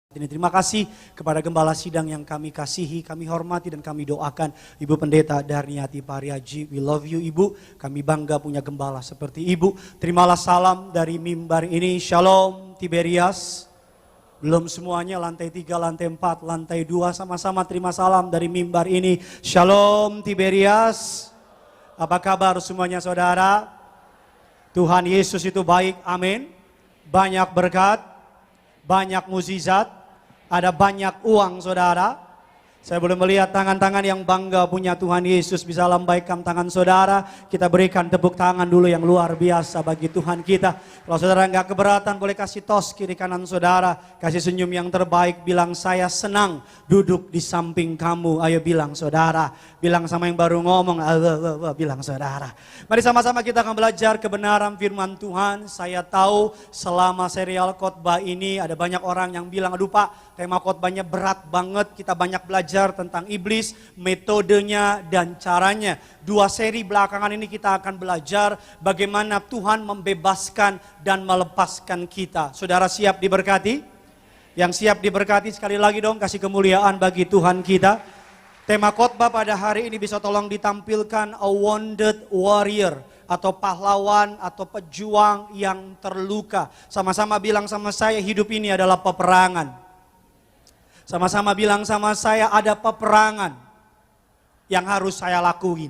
Ini terima kasih kepada Gembala Sidang yang kami kasihi, kami hormati dan kami doakan Ibu Pendeta Darniati Pariaji. We love you Ibu, kami bangga punya gembala seperti Ibu. Terimalah salam dari mimbar ini, Shalom Tiberias. Belum semuanya, lantai 3, lantai 4, lantai 2 sama-sama terima salam dari mimbar ini, Shalom Tiberias. Apa kabar semuanya saudara? Tuhan Yesus itu baik, amin. Banyak berkat, banyak mukjizat. Ada banyak uang saudara. Saya boleh melihat tangan-tangan yang bangga punya Tuhan Yesus. Bisa lambaikan tangan saudara. Kita berikan tepuk tangan dulu yang luar biasa bagi Tuhan kita. Kalau saudara nggak keberatan boleh kasih tos kiri kanan saudara. Kasih senyum yang terbaik. Bilang saya senang duduk di samping kamu. Ayo bilang saudara. Bilang sama yang baru ngomong. Bilang saudara. Mari sama-sama kita akan belajar kebenaran firman Tuhan. Saya tahu selama serial khotbah ini ada banyak orang yang bilang, aduh Pak, tema khotbahnya berat banget. Kita banyak belajar tentang iblis, metodenya dan caranya. 2 seri belakangan ini kita akan belajar bagaimana Tuhan membebaskan dan melepaskan kita. Saudara siap diberkati? Yang siap diberkati sekali lagi dong kasih kemuliaan bagi Tuhan kita. Tema khotbah pada hari ini bisa tolong ditampilkan, a wounded warrior, atau pahlawan atau pejuang yang terluka. Sama-sama bilang sama saya, hidup ini adalah peperangan. Sama-sama bilang sama saya, ada peperangan yang harus saya lakuin.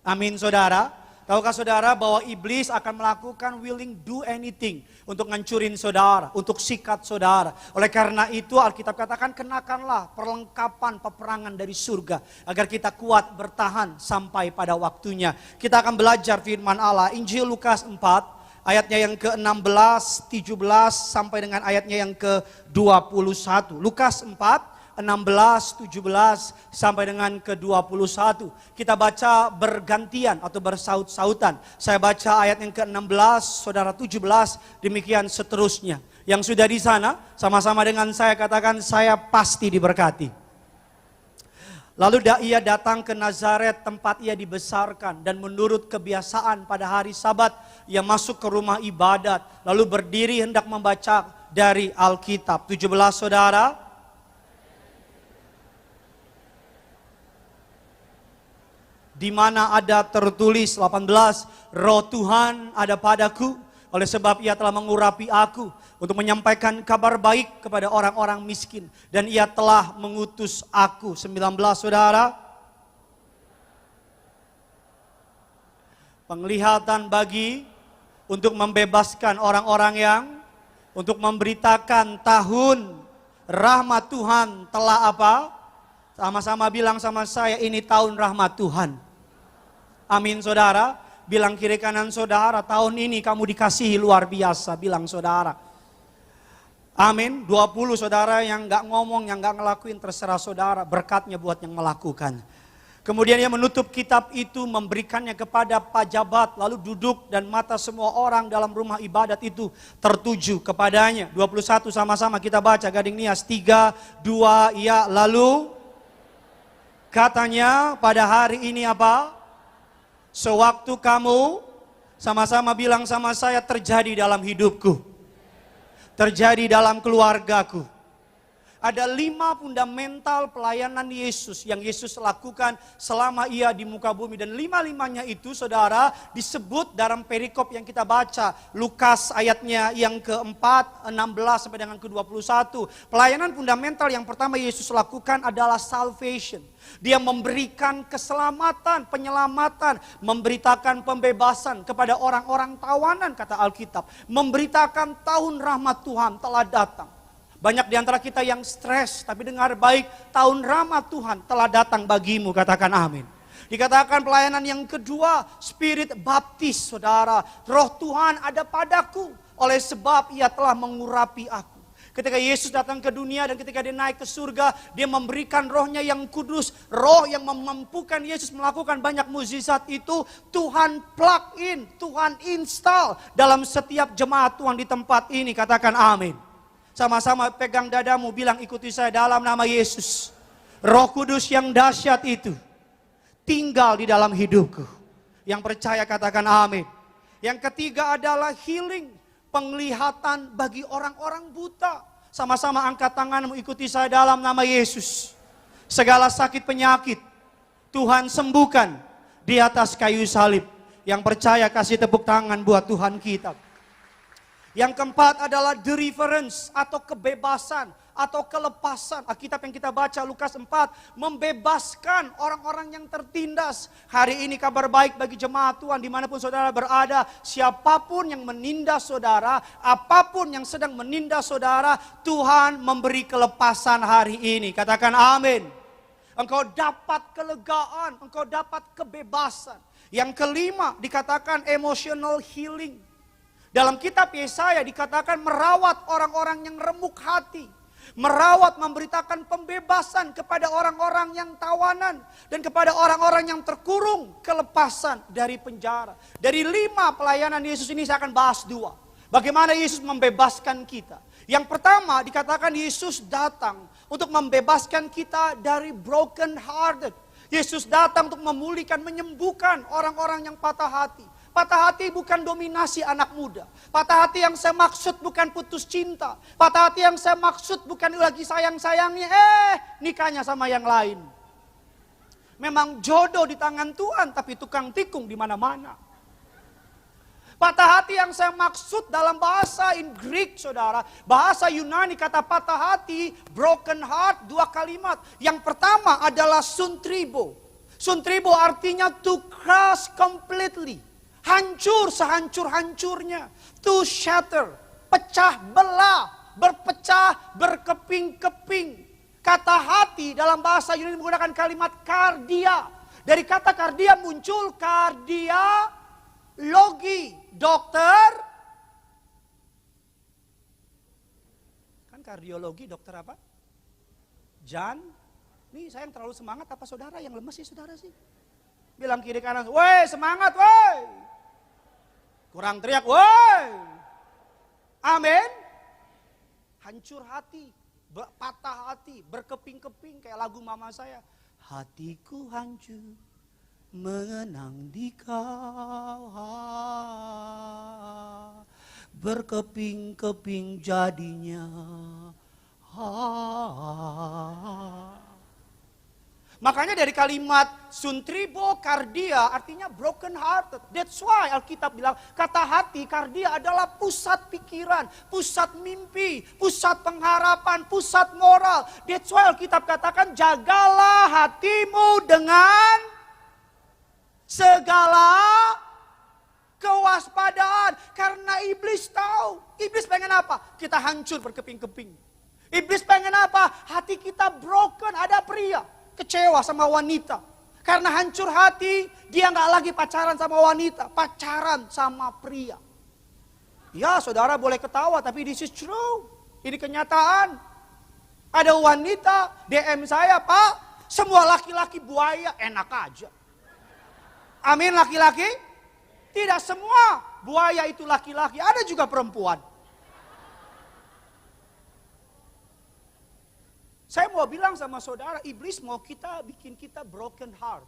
Amin saudara. Tahukah saudara bahwa iblis akan melakukan willing do anything untuk ngancurin saudara, untuk sikat saudara. Oleh karena itu Alkitab katakan kenakanlah perlengkapan peperangan dari surga agar kita kuat bertahan sampai pada waktunya. Kita akan belajar firman Allah, Injil Lukas 4 ayatnya yang ke-16, 17 sampai dengan ayatnya yang ke-21. Lukas 4 16, 17 sampai dengan ke-21. Kita baca bergantian atau bersaut-sautan. Saya baca ayat yang ke-16, saudara 17, demikian seterusnya. Yang sudah di sana, sama-sama dengan saya katakan, saya pasti diberkati. Lalu ia datang ke Nazaret tempat ia dibesarkan, dan menurut kebiasaan pada hari Sabat ia masuk ke rumah ibadat, lalu berdiri hendak membaca dari Alkitab. 17 saudara. Di mana ada tertulis 18, Roh Tuhan ada padaku, oleh sebab ia telah mengurapi aku untuk menyampaikan kabar baik kepada orang-orang miskin, dan ia telah mengutus aku. 19 saudara. Penglihatan bagi untuk membebaskan orang-orang yang, untuk memberitakan tahun rahmat Tuhan telah apa? Sama-sama bilang sama saya, ini tahun rahmat Tuhan. Amin saudara. Bilang kiri kanan saudara, tahun ini kamu dikasihi luar biasa. Bilang saudara. Amin. 20 saudara yang gak ngomong, yang gak ngelakuin, terserah saudara. Berkatnya buat yang melakukan. Kemudian ia menutup kitab itu, memberikannya kepada pejabat, lalu duduk, dan mata semua orang dalam rumah ibadat itu tertuju kepadanya. 21 sama-sama kita baca, Gading Nias 3, 2, ya. Lalu katanya pada hari ini apa? Sewaktu kamu, sama-sama bilang sama saya, terjadi dalam hidupku, terjadi dalam keluargaku. Ada 5 fundamental pelayanan Yesus yang Yesus lakukan selama ia di muka bumi. Dan 5-5-nya itu saudara disebut dalam perikop yang kita baca. Lukas ayatnya yang ke-4, 16 sampai dengan ke-21. Pelayanan fundamental yang pertama Yesus lakukan adalah salvation. Dia memberikan keselamatan, penyelamatan, memberitakan pembebasan kepada orang-orang tawanan kata Alkitab. Memberitakan tahun rahmat Tuhan telah datang. Banyak di antara kita yang stres, tapi dengar baik, tahun rahmat Tuhan telah datang bagimu, katakan amin. Dikatakan pelayanan yang kedua, spirit baptis saudara. Roh Tuhan ada padaku, oleh sebab ia telah mengurapi aku. Ketika Yesus datang ke dunia dan ketika dia naik ke surga, dia memberikan rohnya yang kudus. Roh yang memampukan Yesus melakukan banyak mukjizat itu, Tuhan plug in, Tuhan install dalam setiap jemaat Tuhan di tempat ini, katakan amin. Sama-sama pegang dadamu, bilang ikuti saya dalam nama Yesus. Roh Kudus yang dahsyat itu tinggal di dalam hidupku. Yang percaya katakan amin. Yang ketiga adalah healing, penglihatan bagi orang-orang buta. Sama-sama angkat tangan mengikuti saya dalam nama Yesus. Segala sakit penyakit Tuhan sembuhkan di atas kayu salib. Yang percaya kasih tepuk tangan buat Tuhan kita. Yang keempat adalah deliverance atau kebebasan atau kelepasan. Alkitab yang kita baca Lukas 4 membebaskan orang-orang yang tertindas. Hari ini kabar baik bagi jemaat Tuhan dimanapun saudara berada. Siapapun yang menindas saudara, apapun yang sedang menindas saudara, Tuhan memberi kelepasan hari ini. Katakan amin. Engkau dapat kelegaan, engkau dapat kebebasan. Yang kelima dikatakan emotional healing. Dalam kitab Yesaya dikatakan merawat orang-orang yang remuk hati. Merawat, memberitakan pembebasan kepada orang-orang yang tawanan. Dan kepada orang-orang yang terkurung, kelepasan dari penjara. Dari 5 pelayanan Yesus ini saya akan bahas 2. Bagaimana Yesus membebaskan kita. Yang pertama dikatakan Yesus datang untuk membebaskan kita dari broken hearted. Yesus datang untuk memulihkan, menyembuhkan orang-orang yang patah hati. Patah hati bukan dominasi anak muda. Patah hati yang saya maksud bukan putus cinta. Patah hati yang saya maksud bukan lagi sayang-sayangnya. Nikahnya sama yang lain. Memang jodoh di tangan Tuhan, tapi tukang tikung di mana-mana. Patah hati yang saya maksud dalam bahasa in Greek, saudara. Bahasa Yunani kata patah hati, broken heart, 2 kalimat. Yang pertama adalah suntribo. Suntribo artinya to crush completely. Hancur sehancur-hancurnya. To shatter. Pecah belah. Berpecah, berkeping-keping. Kata hati dalam bahasa Yunani menggunakan kalimat kardia. Dari kata kardia muncul kardiologi. Dokter. Kan kardiologi dokter apa? Nih saya yang terlalu semangat apa saudara yang lemes sih saudara sih? Bilang kiri kanan, woi semangat woi. Kurang teriak, woi. Amin. Hancur hati, patah hati, berkeping-keping kayak lagu mama saya. Hatiku hancur mengenang di kau, berkeping-keping jadinya. Makanya dari kalimat suntribo kardia artinya broken hearted. That's why Alkitab bilang kata hati kardia adalah pusat pikiran, pusat mimpi, pusat pengharapan, pusat moral. That's why Alkitab katakan jagalah hatimu dengan segala kewaspadaan. Karena iblis tahu. Iblis pengen apa? Kita hancur berkeping-keping. Iblis pengen apa? Hati kita broken. Ada pria kecewa sama wanita. Karena hancur hati, dia gak lagi pacaran sama wanita. Pacaran sama pria. Ya saudara boleh ketawa, tapi this is true. Ini kenyataan. Ada wanita DM saya, Pak, semua laki-laki buaya, enak aja. Amin laki-laki? Tidak semua buaya itu laki-laki, ada juga perempuan. Saya mau bilang sama saudara, iblis mau bikin kita broken heart.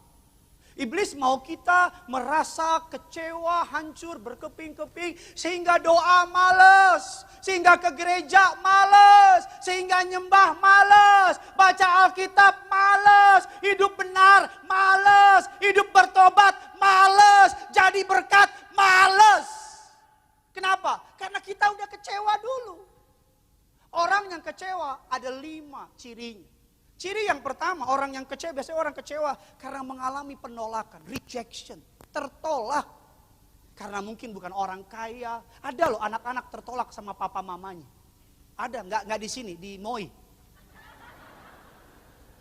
Iblis mau kita merasa kecewa, hancur, berkeping-keping. Sehingga doa males. Sehingga ke gereja males. Sehingga nyembah males. Baca Alkitab males. Hidup benar males. Hidup bertobat males. Jadi berkat males. Kenapa? Karena kita udah kecewa dulu. Orang yang kecewa ada 5 cirinya. Ciri yang pertama, orang yang kecewa, biasanya orang kecewa karena mengalami penolakan, rejection, tertolak. Karena mungkin bukan orang kaya. Ada loh anak-anak tertolak sama papa mamanya. Ada, nggak di sini, di MOI.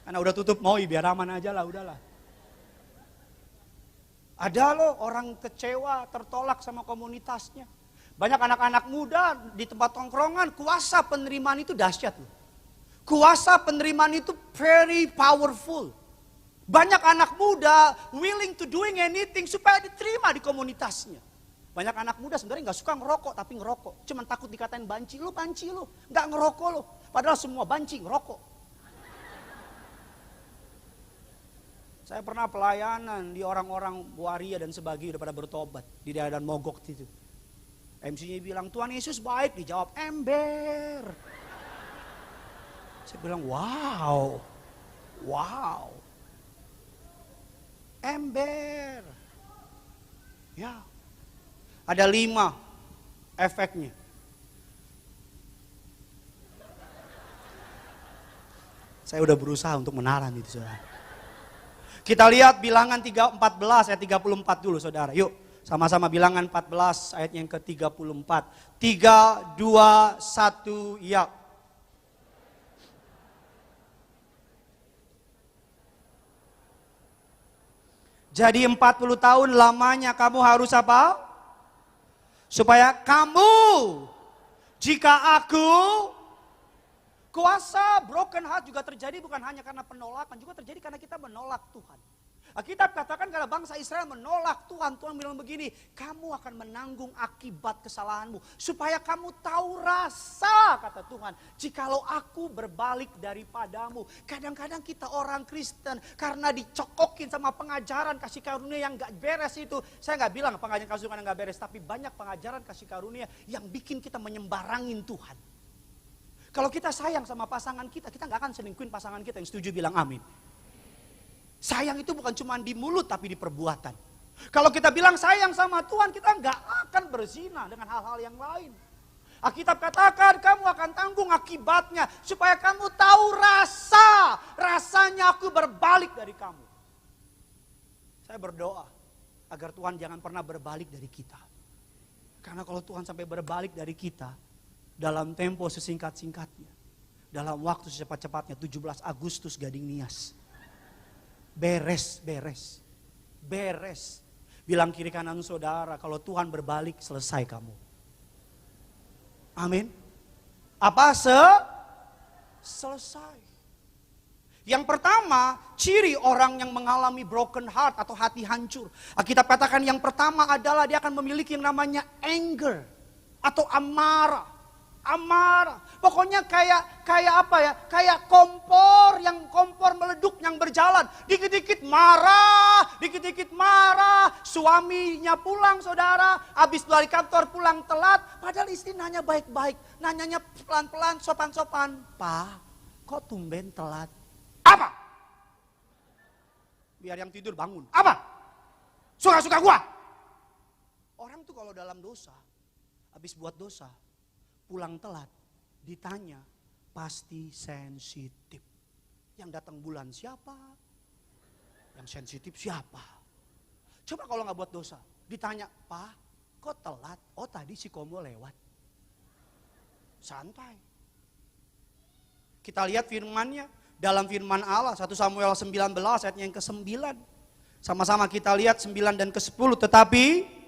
Karena udah tutup MOI, biar aman aja lah, udahlah. Ada loh orang kecewa, tertolak sama komunitasnya. Banyak anak-anak muda di tempat tongkrongan, kuasa penerimaan itu dahsyat loh. Kuasa penerimaan itu very powerful. Banyak anak muda willing to doing anything supaya diterima di komunitasnya. Banyak anak muda sebenarnya gak suka ngerokok, tapi ngerokok. Cuman takut dikatain banci lo. Gak ngerokok lo. Padahal semua banci ngerokok. Saya pernah pelayanan di orang-orang waria dan sebagainya udah pada bertobat. Di daerah Mogok itu. MC-nya bilang, Tuhan Yesus baik. Dijawab, ember. Saya bilang, wow. Ember. Ya. Ada 5 efeknya. Saya udah berusaha untuk menahan itu, saudara. Kita lihat bilangan 14 ayat 34 dulu, saudara. Yuk, sama-sama bilangan 14 ayat yang ke-34. 3, 2, 1, ya. Jadi 40 tahun lamanya kamu harus apa? Supaya kamu, jika aku kuasa broken heart juga terjadi bukan hanya karena penolakan, juga terjadi karena kita menolak Tuhan. Alkitab katakan kalau bangsa Israel menolak Tuhan, Tuhan bilang begini, kamu akan menanggung akibat kesalahanmu. Supaya kamu tahu rasa, kata Tuhan, jikalau aku berbalik daripadamu. Kadang-kadang kita orang Kristen, karena dicokokin sama pengajaran kasih karunia yang gak beres itu. Saya gak bilang pengajaran kasih karunia gak beres, tapi banyak pengajaran kasih karunia yang bikin kita menyembarangin Tuhan. Kalau kita sayang sama pasangan kita gak akan selingkuhin pasangan kita. Yang setuju bilang amin. Sayang itu bukan cuma di mulut tapi di perbuatan. Kalau kita bilang sayang sama Tuhan, kita nggak akan berzina dengan hal-hal yang lain. Alkitab katakan kamu akan tanggung akibatnya supaya kamu tahu rasanya aku berbalik dari kamu. Saya berdoa agar Tuhan jangan pernah berbalik dari kita. Karena kalau Tuhan sampai berbalik dari kita dalam tempo sesingkat-singkatnya, dalam waktu secepat-cepatnya 17 Agustus Gading Nias. Beres. Bilang kiri kanan saudara, kalau Tuhan berbalik selesai kamu. Amin. Apa selesai. Yang pertama, ciri orang yang mengalami broken heart atau hati hancur. Alkitab katakan yang pertama adalah dia akan memiliki yang namanya anger atau amarah. Pokoknya kayak apa ya? Kayak kompor meleduk yang berjalan. Dikit-dikit marah. Suaminya pulang, saudara. Habis dari kantor pulang telat. Padahal istri nanya baik-baik. Nanyanya pelan-pelan, sopan-sopan. Pak, kok tumben telat? Apa? Biar yang tidur bangun. Apa? Suka-suka gua. Orang tuh kalau dalam dosa, habis buat dosa, pulang telat, ditanya, pasti sensitif. Yang datang bulan siapa? Yang sensitif siapa? Coba kalau gak buat dosa, ditanya, Pak, kok telat? Oh tadi si Komo lewat. Santai. Kita lihat firmannya, dalam firman Allah, 1 Samuel 19 ayatnya yang ke-9. Sama-sama kita lihat 9 dan ke-10, tetapi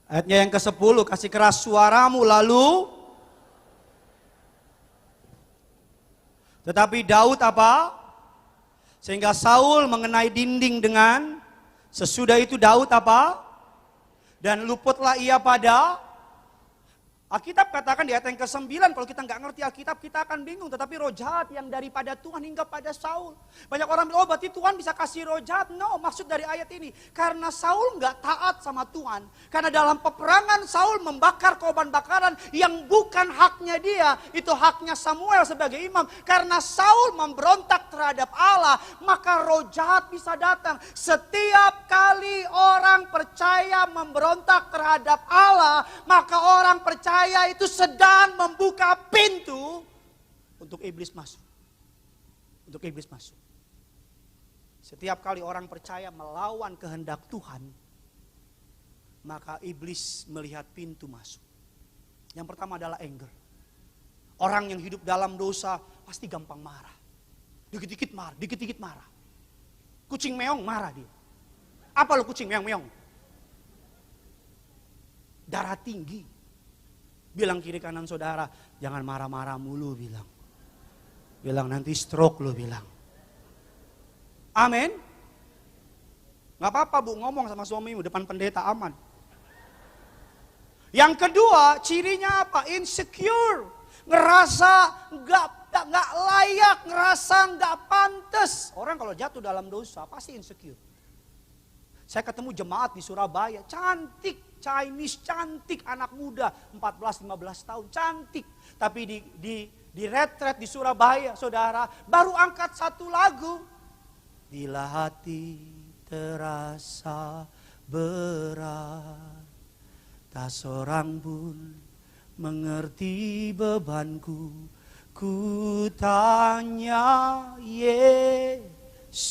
ayatnya yang ke-10, kasih keras suaramu lalu. Tetapi Daud apa? Sehingga Saul mengenai dinding dengan, sesudah itu Daud apa? Dan luputlah ia pada, Alkitab katakan di ayat yang ke-9, kalau kita nggak ngerti Alkitab kita akan bingung. Tetapi roh jahat yang daripada Tuhan hingga pada Saul. Banyak orang bilang, oh berarti Tuhan bisa kasih roh jahat. No, maksud dari ayat ini. Karena Saul nggak taat sama Tuhan. Karena dalam peperangan Saul membakar korban bakaran yang bukan haknya dia. Itu haknya Samuel sebagai imam. Karena Saul memberontak terhadap Allah, maka roh jahat bisa datang. Setiap kali orang percaya memberontak terhadap Allah, maka orang percaya itu sedang membuka pintu untuk iblis masuk. Untuk iblis masuk. Setiap kali orang percaya melawan kehendak Tuhan, maka iblis melihat pintu masuk. Yang pertama adalah anger. Orang yang hidup dalam dosa pasti gampang marah. Dikit-dikit marah. Kucing meong marah dia. Apa lo kucing meong-meong? Darah tinggi. Bilang kiri kanan saudara, jangan marah-marah mulu bilang. Bilang nanti stroke lo bilang. Amin. Gak apa-apa bu, ngomong sama suamimu depan pendeta aman. Yang kedua, cirinya apa? Insecure. Ngerasa gak layak, ngerasa gak pantas. Orang kalau jatuh dalam dosa pasti insecure. Saya ketemu jemaat di Surabaya, cantik, Chinese, cantik, anak muda, 14-15 tahun, cantik. Tapi di retret di Surabaya, saudara, baru angkat satu lagu. Bila hati terasa berat, tak seorang pun mengerti bebanku. Ku tanya Yesus,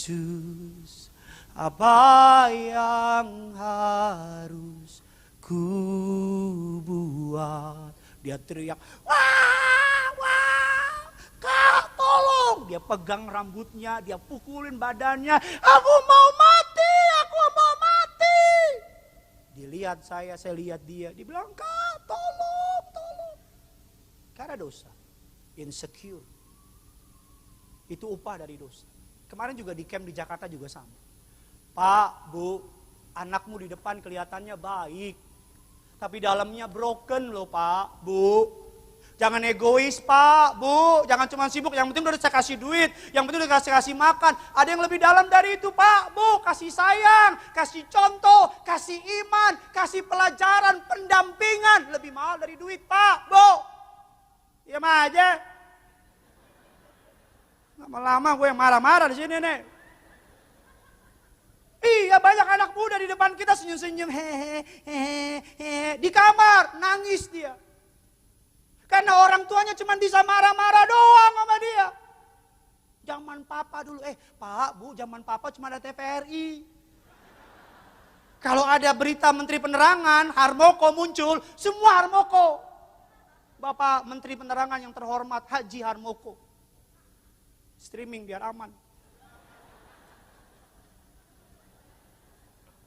apa yang harus ku buat? Dia teriak, wah, wah, Kak tolong. Dia pegang rambutnya, dia pukulin badannya. Aku mau mati, aku mau mati. Dilihat saya lihat dia. Dia bilang, Kak tolong, tolong. Karena dosa, insecure. Itu upah dari dosa. Kemarin juga di camp di Jakarta juga sama. Pak, Bu, anakmu di depan kelihatannya baik. Tapi dalamnya broken loh Pak, Bu. Jangan egois Pak, Bu. Jangan cuma sibuk, yang penting udah saya kasih duit. Yang penting udah kasih makan. Ada yang lebih dalam dari itu Pak, Bu. Kasih sayang, kasih contoh, kasih iman, kasih pelajaran, pendampingan. Lebih mahal dari duit Pak, Bu. Diam aja. Lama-lama gue yang marah-marah di sini nih. Iya, banyak anak muda di depan kita senyum-senyum, hehehe, di kamar nangis dia. Karena orang tuanya cuma bisa marah-marah doang sama dia. Zaman papa dulu, Pak, Bu, zaman papa cuma ada TVRI. Kalau ada berita Menteri Penerangan, Harmoko muncul, semua Harmoko. Bapak Menteri Penerangan yang terhormat, Haji Harmoko. Streaming biar aman.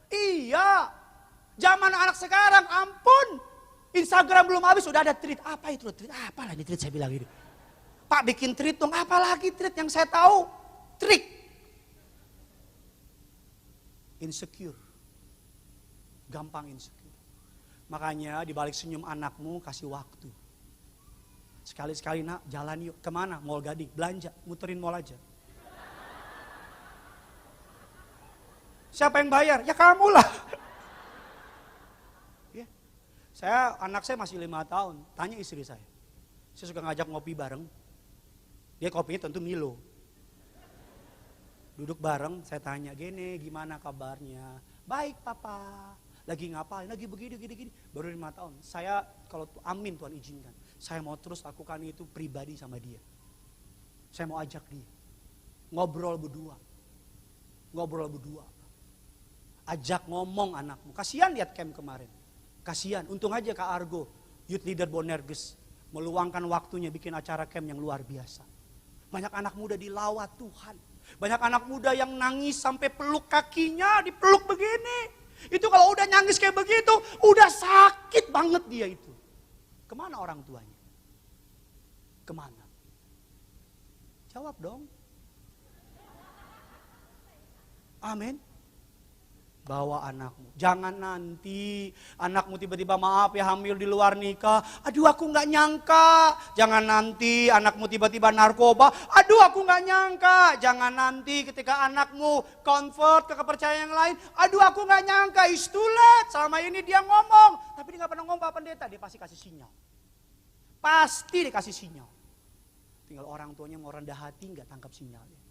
Iya, zaman anak sekarang, ampun. Instagram belum habis, sudah ada tweet. Apa itu tweet? Apalah ini tweet saya bilang ini. Pak bikin tweet dong, apalagi tweet yang saya tahu. Trik. Insecure. Gampang insecure. Makanya di balik senyum anakmu kasih waktu. Sekali-sekali nak jalan yuk. Kemana? Mall Gading, belanja, muterin mall aja. Siapa yang bayar? Ya kamu lah. Ya. Anak saya masih 5 tahun. Tanya istri saya. Saya suka ngajak ngopi bareng. Dia kopinya tentu Milo. Duduk bareng, saya tanya, gini gimana kabarnya? Baik papa. Lagi ngapain? Lagi begini. Baru 5 tahun. Saya kalau amin Tuhan izinkan. Saya mau terus lakukan itu pribadi sama dia. Saya mau ajak dia. Ngobrol berdua. Ajak ngomong anakmu. Kasihan lihat camp kemarin. Kasihan. Untung aja Kak Argo, youth leader Bonerges, meluangkan waktunya bikin acara camp yang luar biasa. Banyak anak muda dilawat Tuhan. Banyak anak muda yang nangis sampai peluk kakinya, dipeluk begini. Itu kalau udah nangis kayak begitu, udah sakit banget dia itu. Kemana orang tuanya? Kemana? Jawab dong. Amin. Bawa anakmu. Jangan nanti anakmu tiba-tiba maaf ya hamil di luar nikah. Aduh aku gak nyangka. Jangan nanti anakmu tiba-tiba narkoba. Aduh aku gak nyangka. Jangan nanti ketika anakmu convert ke kepercayaan yang lain. Aduh aku gak nyangka. It's too late. Selama ini dia ngomong. Tapi dia gak pernah ngomong Pak Pendeta. Dia pasti kasih sinyal. Pasti dikasih sinyal. Tinggal orang tuanya mau rendah hati gak tangkap sinyalnya.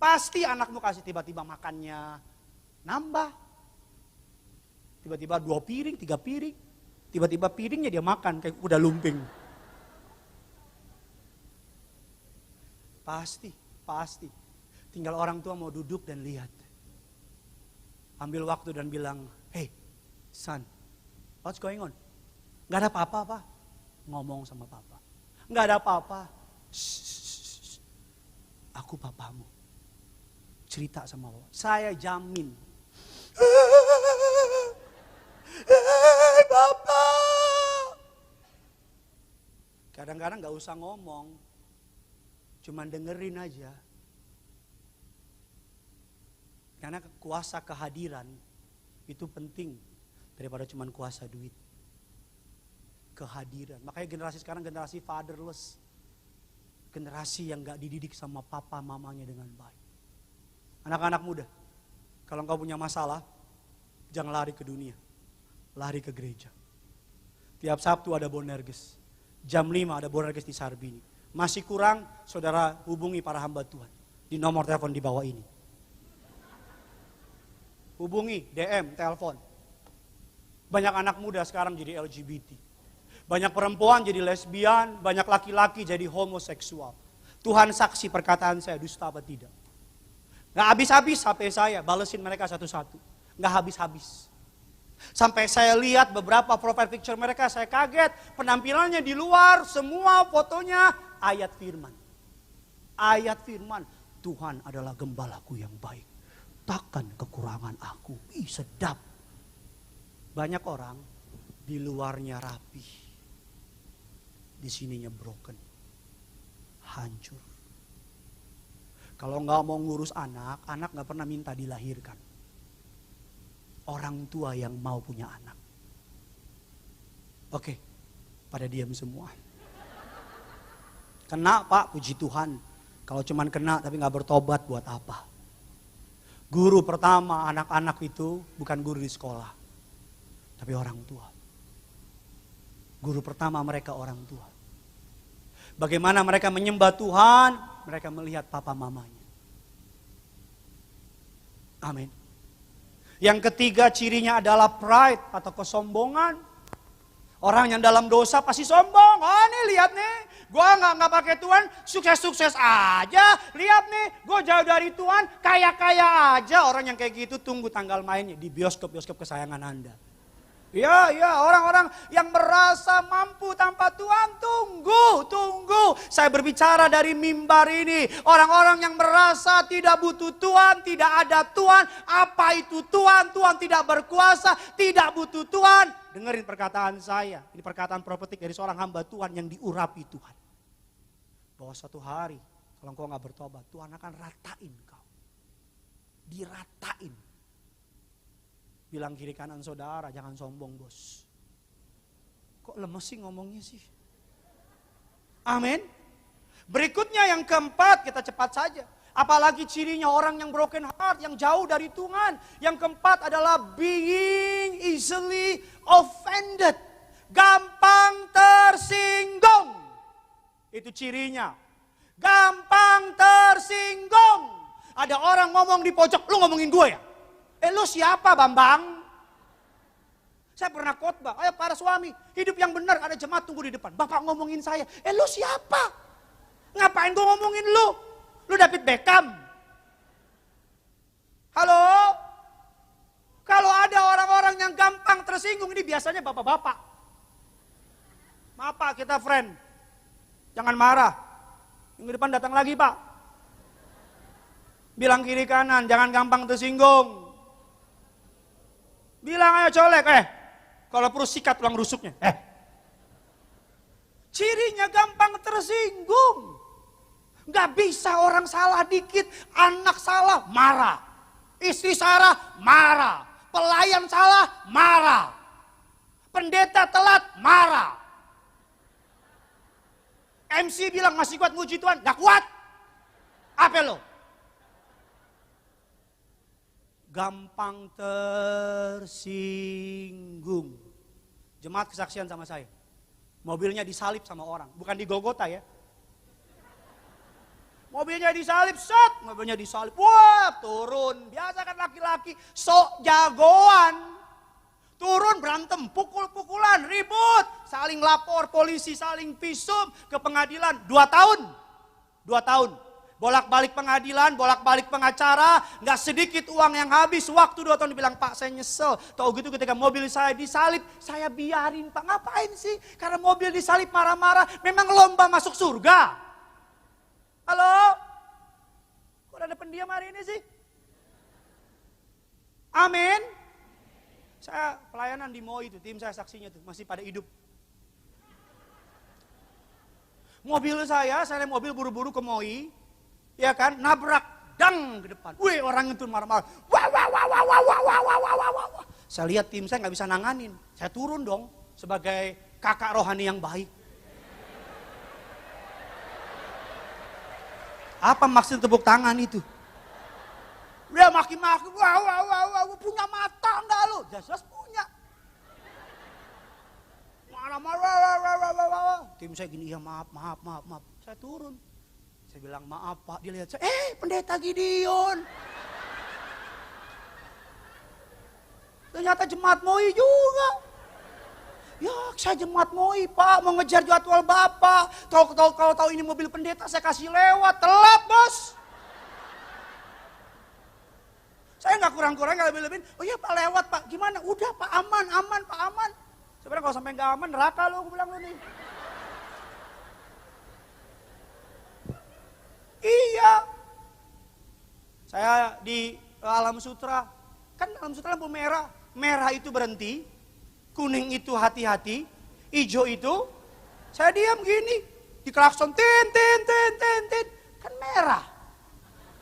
Pasti anakmu kasih tiba-tiba makannya nambah. Tiba-tiba 2 piring, 3 piring. Tiba-tiba piringnya dia makan kayak kuda lumping. Pasti. Tinggal orang tua mau duduk dan lihat. Ambil waktu dan bilang, hey son, what's going on? Gak ada apa-apa Pak. Ngomong sama papa. Gak ada apa-apa. Aku papamu. Cerita sama papa. Saya jamin. Bapak. Kadang-kadang gak usah ngomong. Cuman dengerin aja. Karena kuasa kehadiran itu penting daripada cuman kuasa duit. Kehadiran. Makanya generasi sekarang generasi fatherless. Generasi yang gak dididik sama papa mamanya dengan baik. Anak-anak muda, Kalau engkau punya masalah, jangan lari ke dunia. Lari ke gereja. Tiap Sabtu ada Bonerges. Jam 5 ada Bonerges di Sarbini. Masih kurang, saudara hubungi para hamba Tuhan. Di nomor telepon di bawah ini. Hubungi, DM, telepon. Banyak anak muda sekarang jadi LGBT. Banyak perempuan jadi lesbian, banyak laki-laki jadi homoseksual. Tuhan saksi perkataan saya, dusta apa tidak. Gak habis-habis HP saya, balesin mereka satu-satu. Gak habis-habis. Sampai saya lihat beberapa profile picture mereka, saya kaget. Penampilannya di luar, semua fotonya ayat firman. Ayat firman, Tuhan adalah gembalaku yang baik. Takkan kekurangan aku. Sedap. Banyak orang di luarnya rapi. Di sininya broken. Hancur. Kalau nggak mau ngurus anak, anak nggak pernah minta dilahirkan. Orang tua yang mau punya anak. Oke, pada diam semua. Kena Pak, puji Tuhan. Kalau cuman kena tapi nggak bertobat buat apa? Guru pertama anak-anak itu bukan guru di sekolah, tapi orang tua. Guru pertama mereka orang tua. Bagaimana mereka menyembah Tuhan, mereka melihat papa mamanya. Amin. Yang ketiga cirinya adalah pride atau kesombongan. Orang yang dalam dosa pasti sombong. Oh nih lihat nih, gue nggak pakai Tuhan, sukses-sukses aja. Lihat nih, gue jauh dari Tuhan, kaya-kaya aja. Orang yang kayak gitu tunggu tanggal mainnya di bioskop-bioskop kesayangan Anda. Ya, orang-orang yang merasa mampu tanpa Tuhan, tunggu. Saya berbicara dari mimbar ini. Orang-orang yang merasa tidak butuh Tuhan, tidak ada Tuhan. Apa itu Tuhan? Tuhan tidak berkuasa, tidak butuh Tuhan. Dengerin perkataan saya. Ini perkataan profetik dari seorang hamba Tuhan yang diurapi Tuhan. Bahwa suatu hari, kalau engkau gak bertobat, Tuhan akan ratain kau. Diratain. Bilang kiri kanan saudara, jangan sombong bos. Kok lemes sih ngomongnya sih? Amin. Berikutnya yang keempat, kita cepat saja. Apalagi cirinya orang yang broken heart, yang jauh dari Tuhan. Yang keempat adalah being easily offended. Gampang tersinggung. Itu cirinya. Gampang tersinggung. Ada orang ngomong di pojok, lu ngomongin gue ya? Lu siapa Bambang? Saya pernah khotbah, ayo para suami, hidup yang benar, ada jemaat tunggu di depan. Bapak ngomongin saya, lu siapa? Ngapain gue ngomongin lu? Lu David Beckham? Halo? Kalau ada orang-orang yang gampang tersinggung, ini biasanya bapak-bapak. Maaf Pak, kita friend. Jangan marah. Minggu depan datang lagi Pak. Bilang kiri kanan, jangan gampang tersinggung. Bilang ayo colek, kalau perlu sikat tulang rusuknya. Cirinya gampang tersinggung. Gak bisa orang salah dikit, anak salah, marah. Istri salah, marah. Pelayan salah, marah. Pendeta telat, marah. MC bilang masih kuat muji Tuhan, gak kuat. Apa lo? Gampang tersinggung. Jemaat kesaksian sama saya. Mobilnya disalib sama orang. Bukan di Golgota ya. Mobilnya disalib, set. Mobilnya disalib. Wah, turun. Biasa kan laki-laki sok jagoan. Turun berantem, pukul-pukulan, ribut. Saling lapor, polisi saling visum ke pengadilan. 2 tahun. 2 tahun. Bolak-balik pengadilan, bolak-balik pengacara, nggak sedikit uang yang habis. Waktu 2 tahun dibilang, Pak saya nyesel. Tahu gitu ketika mobil saya disalib, saya biarin Pak. Ngapain sih? Karena mobil disalib marah-marah, memang lomba masuk surga. Halo? Kok ada pendiam hari ini sih? Amin. Saya pelayanan di MOI itu, tim saya saksinya tuh, masih pada hidup. Mobil saya naik mobil buru-buru ke MOI. Ya kan, nabrak, dang ke depan. Wih, orang itu marah-marah. Wah. Saya lihat tim saya nggak bisa nanganin. Saya turun dong sebagai kakak rohani yang baik. Apa maksud tepuk tangan itu? Dia maki-maki, wah, punya mata enggak lu? Jelas punya. Marah. Tim saya gini, ya maaf. Saya turun. Saya bilang maaf Pak, dia lihat saya, pendeta Gideon. Ternyata jemaat MOI juga. Ya saya jemaat MOI Pak, mau ngejar jadwal Bapak. Kalau tahu ini mobil pendeta saya kasih lewat, telat bos. Saya nggak kurang-kurang, nggak lebih-lebihin. Oh iya Pak lewat Pak, gimana? Udah Pak aman Pak aman. Sebenarnya kalau sampai nggak aman neraka lo, aku bilang lo nih. Iya. Saya di Alam Sutra, kan Alam Sutra lampu merah. Merah itu berhenti, kuning itu hati-hati, hijau itu saya diam gini, di klakson tin, kan merah.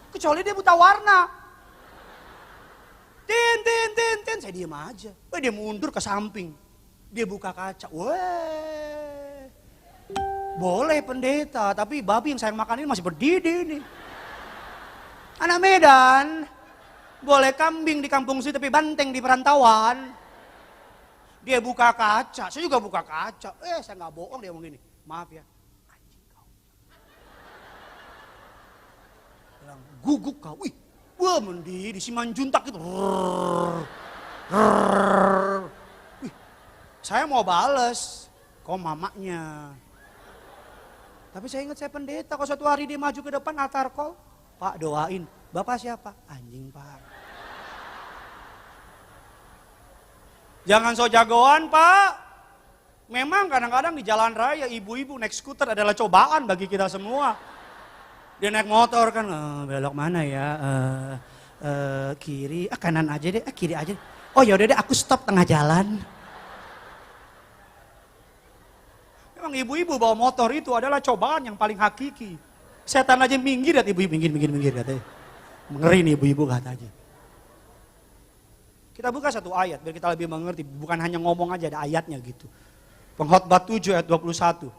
Kecuali dia buta warna. Tin, saya diam aja. Dia mundur ke samping. Dia buka kaca. Weh. Boleh pendeta, tapi babi yang saya makan ini masih berdiri nih. Anak Medan, boleh kambing di kampung sini tapi banteng di perantauan. Dia buka kaca, saya juga buka kaca. Saya nggak bohong, dia ngomong gini, maaf ya, anjing kau. Bilang, guguk kau, wah mendidih, Simanjuntak itu. Saya mau bales, kok mamanya. Tapi saya ingat saya pendeta, kalau suatu hari dia maju ke depan altar call, Pak doain, Bapak siapa? Anjing Pak. Jangan so jagoan Pak. Memang kadang-kadang di jalan raya ibu-ibu naik skuter adalah cobaan bagi kita semua. Dia naik motor kan, belok mana ya, kiri, kanan aja deh, kiri aja. Oh yaudah deh aku stop tengah jalan. Memang ibu-ibu bawa motor itu adalah cobaan yang paling hakiki. Setan aja minggir, ibu-ibu minggir katanya. Ngeri nih ibu-ibu katanya. Kita buka satu ayat biar kita lebih mengerti, bukan hanya ngomong aja, ada ayatnya gitu. Pengkhotbah 7 ayat 21.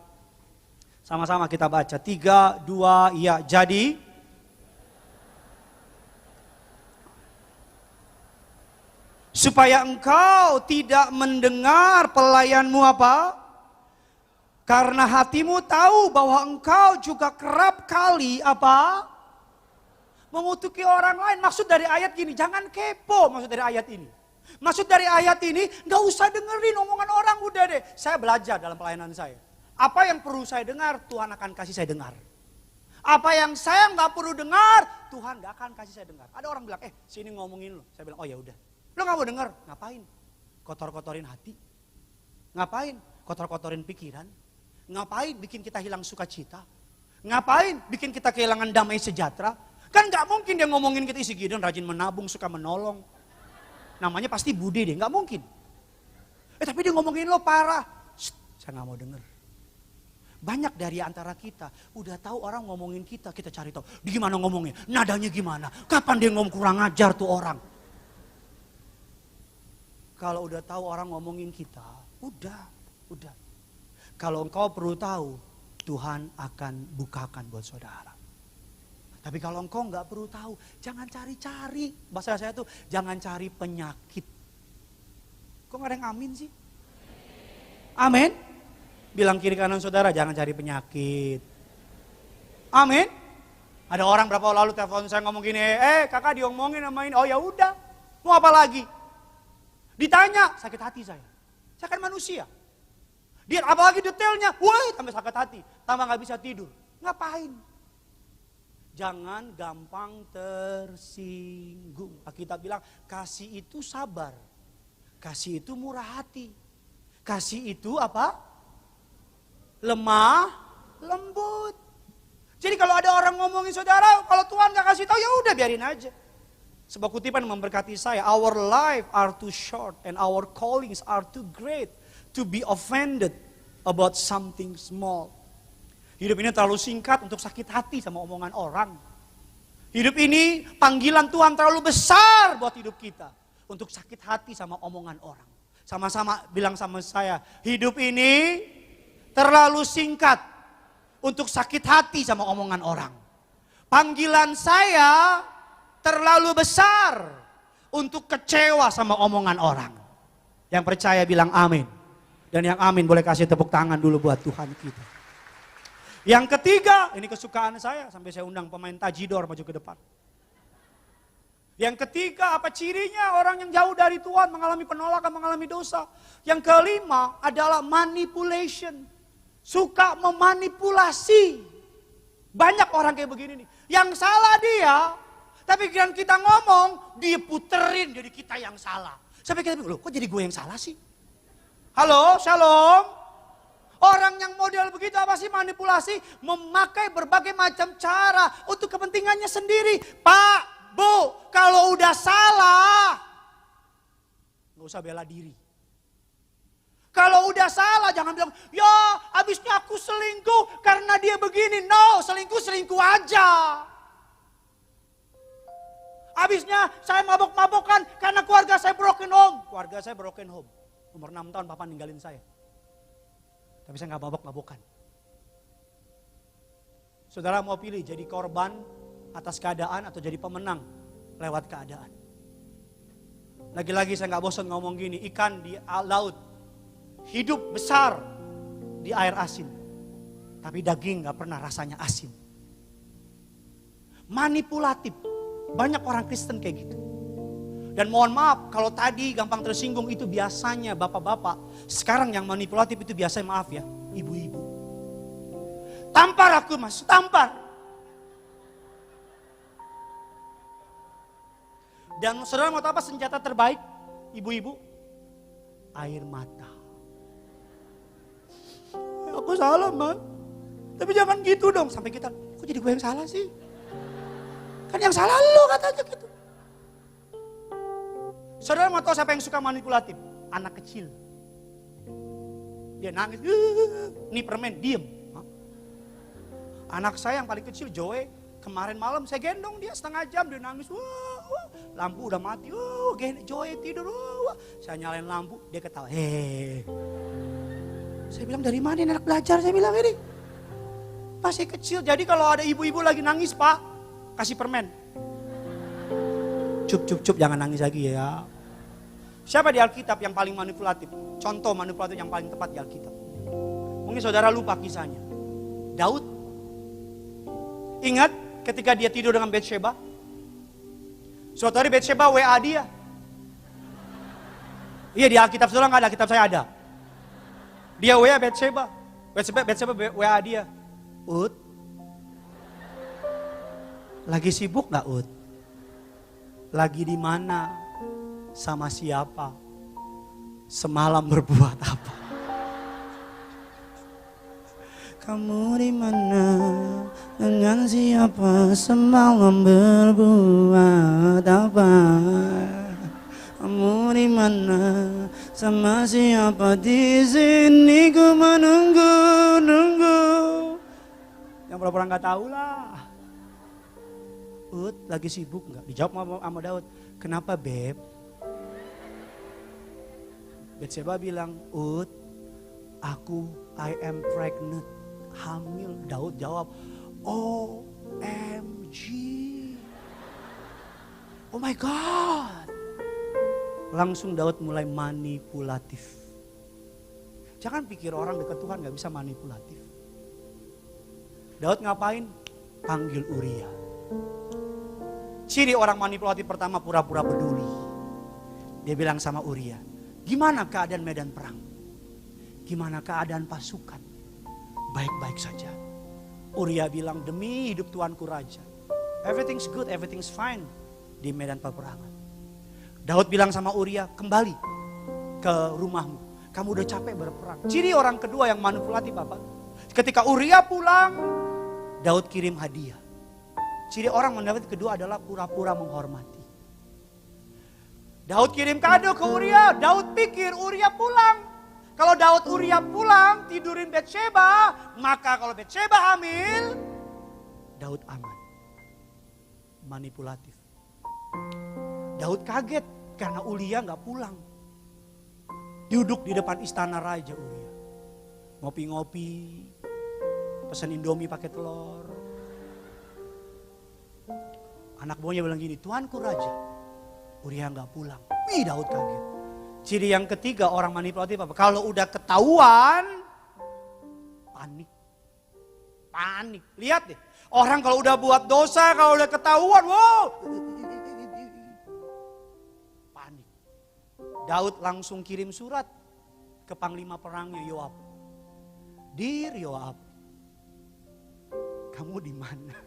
Sama-sama kita baca, 3, 2, ya. Jadi, supaya engkau tidak mendengar pelayanmu apa? Karena hatimu tahu bahwa engkau juga kerap kali apa? Mengutuki orang lain. Maksud dari ayat gini, jangan kepo maksud dari ayat ini. Maksud dari ayat ini, gak usah dengerin omongan orang, udah deh. Saya belajar dalam pelayanan saya. Apa yang perlu saya dengar, Tuhan akan kasih saya dengar. Apa yang saya gak perlu dengar, Tuhan gak akan kasih saya dengar. Ada orang bilang, sini ngomongin lo. Saya bilang, oh ya udah. Lo gak mau denger, ngapain? Kotor-kotorin hati. Ngapain? Kotor-kotorin pikiran. Ngapain bikin kita hilang sukacita? Ngapain bikin kita kehilangan damai sejahtera? Kan gak mungkin dia ngomongin kita, isi Gideon rajin menabung, suka menolong. Namanya pasti Budi deh, gak mungkin. Tapi dia ngomongin lo parah. Saya gak mau denger. Banyak dari antara kita, udah tahu orang ngomongin kita cari tahu. Di gimana ngomongnya, nadanya gimana, kapan dia ngomong kurang ajar tuh orang. Kalau udah tahu orang ngomongin kita, udah. Kalau engkau perlu tahu, Tuhan akan bukakan buat saudara. Tapi kalau engkau nggak perlu tahu, jangan cari-cari. Bahasa saya tuh, jangan cari penyakit. Kok nggak ada yang amin sih? Amin. Bilang kiri kanan saudara, jangan cari penyakit. Amin. Ada orang berapa lalu telepon saya ngomong gini, kakak diomongin sama ini. Oh ya udah, mau apa lagi? Ditanya, sakit hati saya. Saya kan manusia. Dia apalagi detailnya, wah tambah sakit hati, tambah gak bisa tidur. Ngapain? Jangan gampang tersinggung. Kita bilang kasih itu sabar, kasih itu murah hati, kasih itu apa? Lemah, lembut. Jadi kalau ada orang ngomongin saudara, kalau Tuhan gak kasih tahu ya udah biarin aja. Sebuah kutipan memberkati saya, our life are too short and our callings are too great to be offended about something small. Hidup ini terlalu singkat untuk sakit hati sama omongan orang. Hidup ini panggilan Tuhan terlalu besar buat hidup kita untuk sakit hati sama omongan orang. Sama-sama bilang sama saya, hidup ini terlalu singkat untuk sakit hati sama omongan orang. Panggilan saya terlalu besar untuk kecewa sama omongan orang. Yang percaya bilang amin. Dan yang amin boleh kasih tepuk tangan dulu buat Tuhan kita. Yang ketiga, ini kesukaan saya, sampai saya undang pemain Tajidor maju ke depan. Yang ketiga, apa cirinya orang yang jauh dari Tuhan mengalami penolakan, mengalami dosa. Yang kelima adalah manipulation. Suka memanipulasi. Banyak orang kayak begini nih. Yang salah dia, tapi kan kita ngomong, dia puterin jadi kita yang salah. Sampai kita bilang, loh kok jadi gue yang salah sih? Halo, shalom. Orang yang model begitu apa sih manipulasi? Memakai berbagai macam cara untuk kepentingannya sendiri. Pak, Bu, kalau udah salah, nggak usah bela diri. Kalau udah salah jangan bilang, ya abisnya aku selingkuh karena dia begini. No, selingkuh aja. Abisnya saya mabok-mabokan karena keluarga saya broken home. Keluarga saya broken home. Umur 6 tahun papa ninggalin saya. Tapi saya nggak mabok-mabokan. Saudara mau pilih jadi korban atas keadaan atau jadi pemenang lewat keadaan. Lagi-lagi saya nggak bosan ngomong gini, ikan di laut hidup besar di air asin. Tapi daging nggak pernah rasanya asin. Manipulatif. Banyak orang Kristen kayak gitu. Dan mohon maaf kalau tadi gampang tersinggung itu biasanya bapak-bapak. Sekarang yang manipulatif itu biasanya maaf ya, ibu-ibu. Tampar aku mas, tampar. Dan saudara mau tahu apa senjata terbaik ibu-ibu? Air mata. Aku salah mas. Tapi jangan gitu dong. Sampai kita, kok jadi gue yang salah sih? Kan yang salah lo katanya gitu. Saudara mau tahu siapa yang suka manipulatif? Anak kecil. Dia nangis, nih permen, diem. Anak saya yang paling kecil, Joey, kemarin malam saya gendong dia setengah jam, dia nangis, wah, lampu udah mati, Joey tidur, wah. Saya nyalain lampu, dia ketawa, hehehe. Saya bilang dari mana anak belajar, saya bilang ini. Masih kecil, jadi kalau ada ibu-ibu lagi nangis, Pak, kasih permen. Cup, jangan nangis lagi ya. Siapa di Alkitab yang paling manipulatif? Contoh manipulatif yang paling tepat di Alkitab. Mungkin saudara lupa kisahnya. Daud. Ingat ketika dia tidur dengan Batsheba? Suatu hari Batsheba WA dia. Iya di Alkitab saudara nggak ada, Alkitab saya ada. Dia WA Batsheba. Batsheba WA dia. Ut, lagi sibuk nggak Ut? Lagi di mana? Sama siapa? Semalam berbuat apa? Kamu di mana? Dengan siapa? Semalam berbuat apa? Kamu di mana? Sama siapa? Di sini ku menunggu. Yang pura-pura nggak tahu lah. Ut, lagi sibuk nggak? Dijawab sama Daud. Kenapa Beb? Batsheba bilang, Ut, I am pregnant, hamil. Daud jawab, OMG. Oh my God. Langsung Daud mulai manipulatif. Jangan pikir orang dekat Tuhan gak bisa manipulatif. Daud ngapain? Panggil Uria. Ciri orang manipulatif pertama pura-pura peduli. Dia bilang sama Uria, gimana keadaan medan perang? Gimana keadaan pasukan? Baik-baik saja. Uria bilang, demi hidup tuanku raja. Everything's good, everything's fine di medan peperangan. Daud bilang sama Uria, kembali ke rumahmu. Kamu udah capek berperang. Ciri orang kedua yang manipulatif apa? Ketika Uria pulang, Daud kirim hadiah. Ciri orang manipulatif kedua adalah pura-pura menghormati. Daud kirim kado ke Uria. Daud pikir Uria pulang. Kalau Daud Uria pulang, tidurin Batsheba, maka kalau Batsheba hamil, Daud aman. Manipulatif. Daud kaget karena Uria gak pulang. Duduk di depan istana raja Uria. Ngopi-ngopi, pesen Indomie pakai telur. Anak buahnya bilang gini, Tuanku Raja. Uria nggak pulang. Wih, Daud kaget. Ciri yang ketiga orang manipulatif apa? Kalau udah ketahuan, panik. Panik. Lihat deh. Orang kalau udah buat dosa, kalau udah ketahuan, wow. Panik. Daud langsung kirim surat ke panglima perangnya Yoab. Dear Yoab, kamu di mana?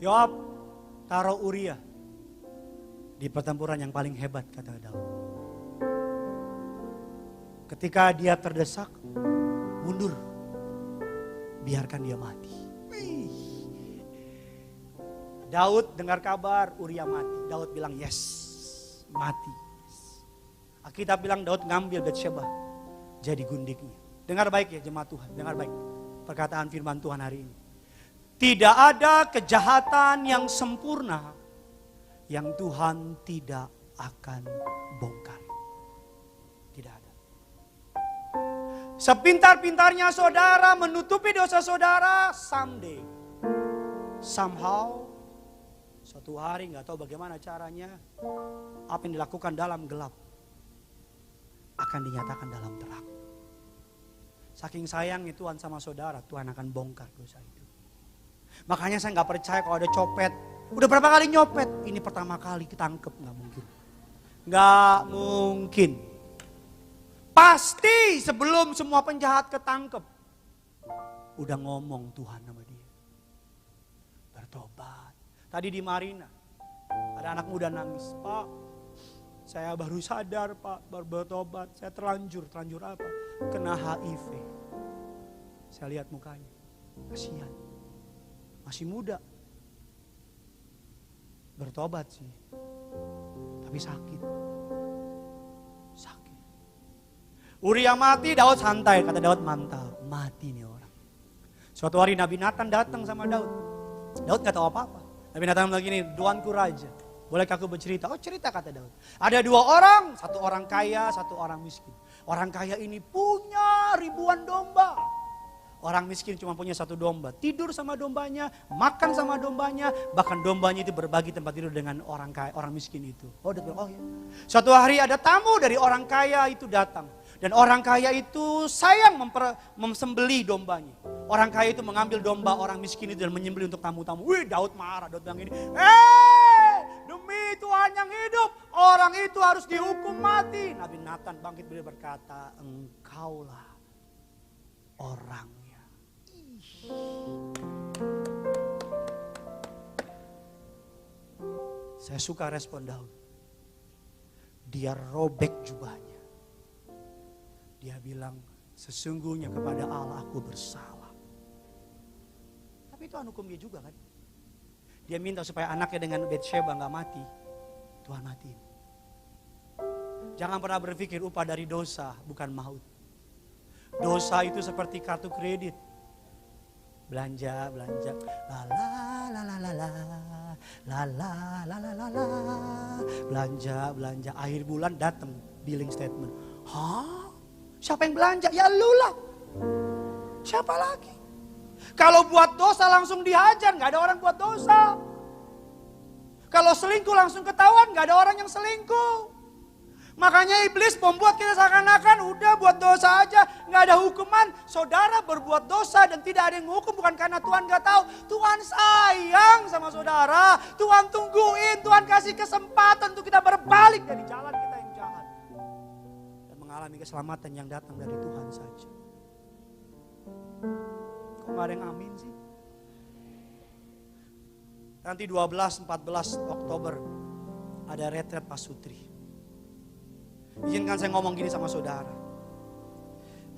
Yoab, taruh Uria di pertempuran yang paling hebat, kata Daud. Ketika dia terdesak, mundur. Biarkan dia mati. Daud dengar kabar Uria mati. Daud bilang yes, mati. Alkitab bilang Daud ngambil Betsheba jadi gundiknya. Dengar baik ya jemaat Tuhan, dengar baik perkataan firman Tuhan hari ini. Tidak ada kejahatan yang sempurna yang Tuhan tidak akan bongkar. Tidak ada. Sepintar-pintarnya saudara menutupi dosa saudara, someday, somehow, suatu hari nggak tahu bagaimana caranya, apa yang dilakukan dalam gelap akan dinyatakan dalam terang. Saking sayangnya Tuhan sama saudara, Tuhan akan bongkar dosa itu. Makanya saya nggak percaya kalau ada copet. Udah berapa kali nyopet? Ini pertama kali ketangkep, nggak mungkin. Nggak mungkin. Pasti sebelum semua penjahat ketangkep, udah ngomong Tuhan sama dia. Bertobat. Tadi di Marina, ada anak muda nangis. Pak, saya baru sadar Pak, baru bertobat. Saya terlanjur apa? Kena HIV. Saya lihat mukanya, kasihan. Masih muda. Bertobat sih. Tapi sakit. Sakit. Uria mati, Daud santai. Kata Daud, mantap. Mati nih orang. Suatu hari Nabi Nathan datang sama Daud. Daud gak tahu apa-apa. Nabi Nathan bilang gini, Tuanku Raja. Bolehkah aku bercerita? Oh cerita, kata Daud. Ada dua orang. Satu orang kaya, satu orang miskin. Orang kaya ini punya ribuan domba. Orang miskin cuma punya satu domba. Tidur sama dombanya, makan sama dombanya, bahkan dombanya itu berbagi tempat tidur dengan orang kaya, orang miskin itu. Oh ya. Suatu hari ada tamu dari orang kaya itu datang. Dan orang kaya itu sayang memsembelih dombanya. Orang kaya itu mengambil domba orang miskin itu dan menyembelih untuk tamu-tamu. Wih, Daud marah. Daud bilang ini, demi Tuhan yang hidup, orang itu harus dihukum mati. Nabi Nathan bangkit beliau berkata, engkaulah orang. Saya suka respon Daud. Dia robek jubahnya. Dia bilang, sesungguhnya kepada Allah aku bersalah. Tapi Tuhan hukum dia juga kan. Dia minta supaya anaknya dengan Betsheba gak mati. Tuhan matiin. Jangan pernah berpikir upah dari dosa bukan maut. Dosa itu seperti kartu kredit. Belanja, la la la la la la la la la la, belanja, akhir bulan datang billing statement. Hah? Siapa yang belanja? Ya lu lah. Siapa lagi? Kalau buat dosa langsung dihajar, nggak ada orang buat dosa. Kalau selingkuh langsung ketahuan, nggak ada orang yang selingkuh. Makanya iblis membuat kita seakan-akan udah buat dosa aja, nggak ada hukuman. Saudara berbuat dosa dan tidak ada yang hukum bukan karena Tuhan nggak tahu. Tuhan sayang sama saudara. Tuhan tungguin, Tuhan kasih kesempatan untuk kita berbalik dari jalan kita yang jahat dan mengalami keselamatan yang datang dari Tuhan saja. Kok nggak ada yang amin sih? Nanti 12-14 Oktober ada retret Pasutri. Izinkan saya ngomong gini sama saudara.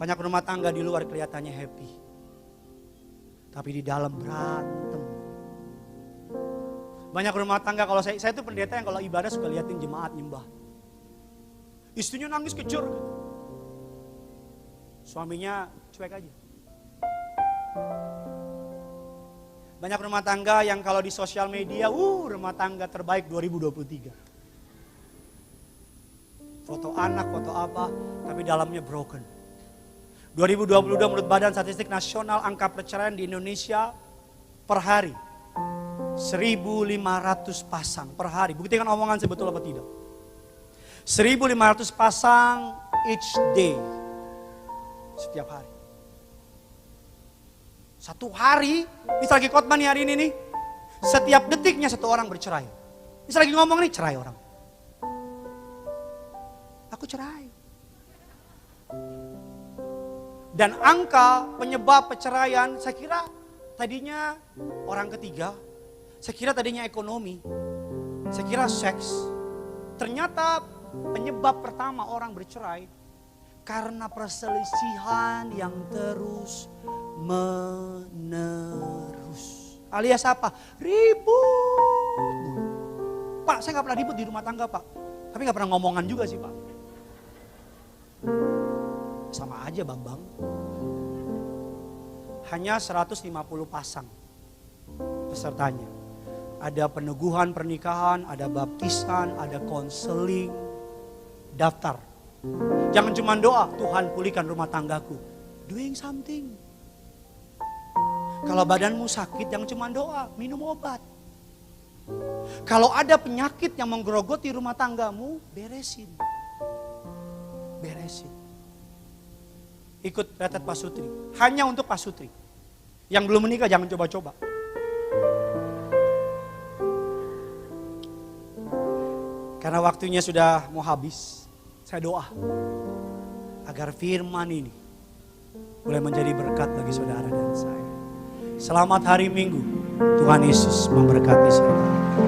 Banyak rumah tangga di luar kelihatannya happy, tapi di dalam berantem. Banyak rumah tangga, kalau saya itu pendeta yang kalau ibadah suka liatin jemaat nyembah. Istrinya nangis kejar, suaminya cuek aja. Banyak rumah tangga yang kalau di sosial media, rumah tangga terbaik 2023. Foto anak, foto apa, tapi dalamnya broken. 2022 menurut Badan Statistik Nasional angka perceraian di Indonesia per hari 1.500 pasang per hari. Buktikan omongan saya betul apa tidak. 1.500 pasang each day. Setiap hari. Satu hari, misal lagi khotbah nih hari ini nih. Setiap detiknya satu orang bercerai. Misal lagi ngomong nih, cerai orang. Aku cerai. Dan angka penyebab perceraian saya kira tadinya orang ketiga. Saya kira tadinya ekonomi. Saya kira seks. Ternyata penyebab pertama orang bercerai karena perselisihan yang terus menerus. Alias apa? Ribut. Pak, saya gak pernah ribut di rumah tangga, Pak. Tapi gak pernah ngomongan juga sih, Pak. Sama aja, Bambang. Hanya 150 pasang pesertanya. Ada peneguhan pernikahan, ada baptisan, ada konseling, daftar. Jangan cuma doa, Tuhan pulihkan rumah tanggaku. Doing something. Kalau badanmu sakit, jangan cuma doa, minum obat. Kalau ada penyakit yang menggerogoti rumah tanggamu, beresin. Beresin. Ikut retret Pak Sutri. Hanya untuk Pak Sutri. Yang belum menikah jangan coba-coba. Karena waktunya sudah mau habis. Saya doa. Agar firman ini boleh menjadi berkat bagi saudara dan saya. Selamat hari Minggu. Tuhan Yesus memberkati saudara.